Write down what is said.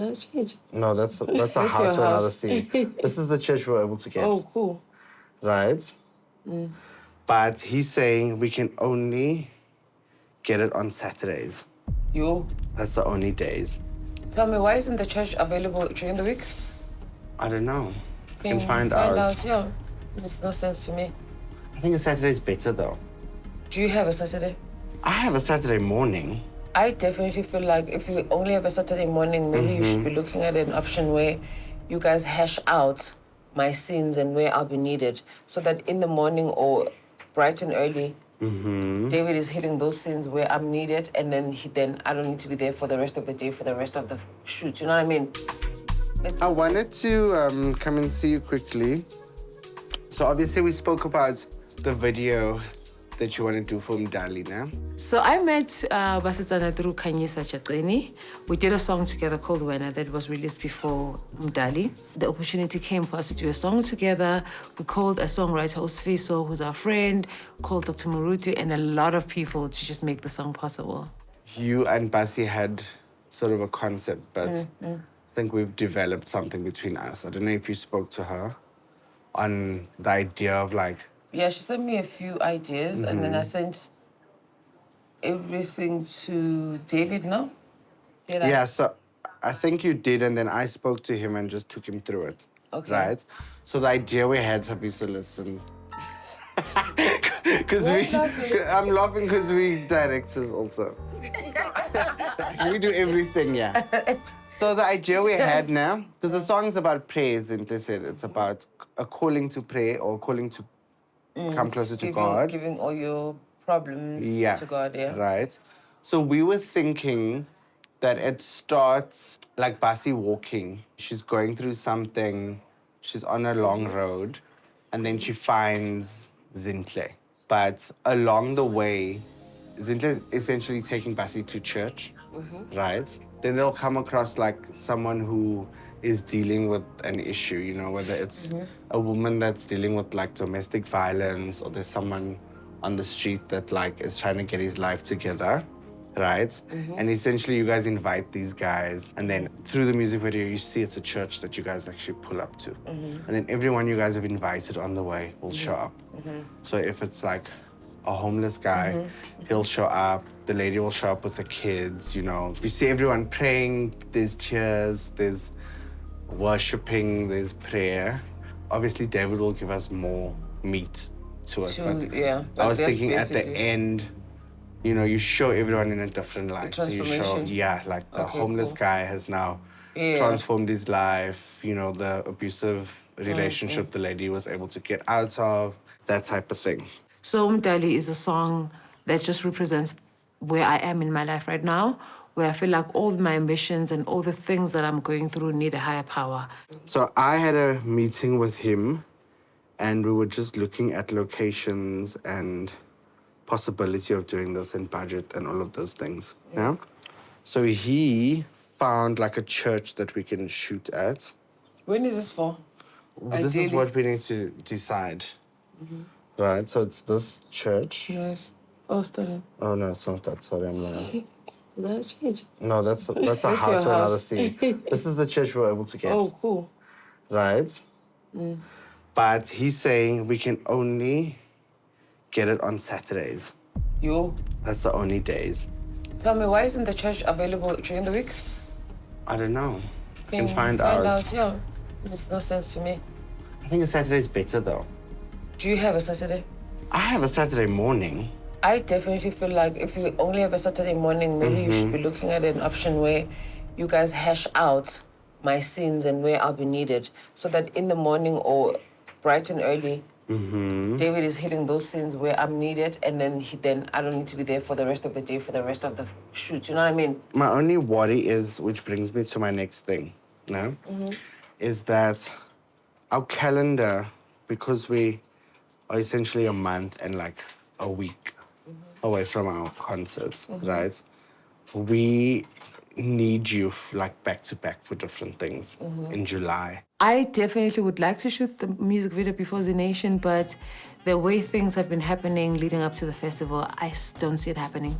Another church? No, that's a That's house your or another house. scene. This is the church we were able to get. Oh, cool. Right? But he's saying we can only get it on Saturdays. You? That's the only days. Tell me, why isn't the church available during the week? I don't know. We can you find out, out. yeah. Makes no sense to me. I think a Saturday is better though. Do you have a Saturday? I have a Saturday morning. I definitely feel like if you only have a Saturday morning, maybe you should be looking at an option where you guys hash out my scenes and where I'll be needed, so that in the morning or bright and early, David is hitting those scenes where I'm needed, and then I don't need to be there for the rest of the day, for the rest of the shoot. You know what I mean? I wanted to come and see you quickly. So obviously we spoke about the video that you want to do for Umdali now. So I met Basitsana through Kanyisa Chatini. We did a song together called Wena that was released before Umdali. The opportunity came for us to do a song together. We called a songwriter, Osfiso, who's our friend, called Dr. Murutu, and a lot of people to just make the song possible. You and Basi had sort of a concept, but I think we've developed something between us. I don't know if you spoke to her on the idea of like... Yeah, she sent me a few ideas, and then I sent everything to David, no? Did I? Yeah, so I think you did, and then I spoke to him and just took him through it. Okay. Right? So the idea we had, Sabisa, listen. I'm laughing because we directors also. We do everything, yeah. So the idea we had now, because the song is about prayer, Zinhle said. It's about a calling to pray or calling to come closer to God. Giving all your problems to God, yeah. Right. So we were thinking that it starts like Basi walking. She's going through something, she's on a long road, and then she finds Zinhle. But along the way, Zinhle is essentially taking Basi to church, right? Then they'll come across like someone who is dealing with an issue, you know, whether it's a woman that's dealing with like domestic violence, or there's someone on the street that like is trying to get his life together, right? And essentially you guys invite these guys, and then through the music video you see it's a church that you guys actually pull up to. And then everyone you guys have invited on the way will show up. So if it's like a homeless guy, he'll show up, the lady will show up with the kids, you know. You see everyone praying, there's tears, there's worshipping, there's prayer. Obviously, David will give us more meat to it. But I was thinking at the end, you know, you show everyone in a different light. So you show, like the homeless guy has now transformed his life, you know, the abusive relationship the lady was able to get out of, that type of thing. So Umdali is a song that just represents where I am in my life right now, where I feel like all my ambitions and all the things that I'm going through need a higher power. So I had a meeting with him, and we were just looking at locations and possibility of doing this and budget and all of those things. Yeah. So he found like a church that we can shoot at. When is this for? This is what we need to decide. Right, so it's this church. Nice. Oh, study. Oh, no, it's not that. Sorry, I'm lying. Is that a church? No, that's a house or another scene. This is the church we were able to get. Oh, cool. Right? But he's saying we can only get it on Saturdays. You? That's the only days. Tell me, why isn't the church available during the week? I don't know. We can you find out. Yeah. Makes no sense to me. I think a Saturday is better, though. Do you have a Saturday? I have a Saturday morning. I definitely feel like if you only have a Saturday morning, maybe you should be looking at an option where you guys hash out my scenes and where I'll be needed, so that in the morning or bright and early, David is hitting those scenes where I'm needed, and then I don't need to be there for the rest of the day, for the rest of the shoot. You know what I mean? My only worry is, which brings me to my next thing, no? Is that our calendar, because we are essentially a month and like a week away from our concerts, right? We need you like back to back for different things in July. I definitely would like to shoot the music video before Zee Nation, but the way things have been happening leading up to the festival, I don't see it happening.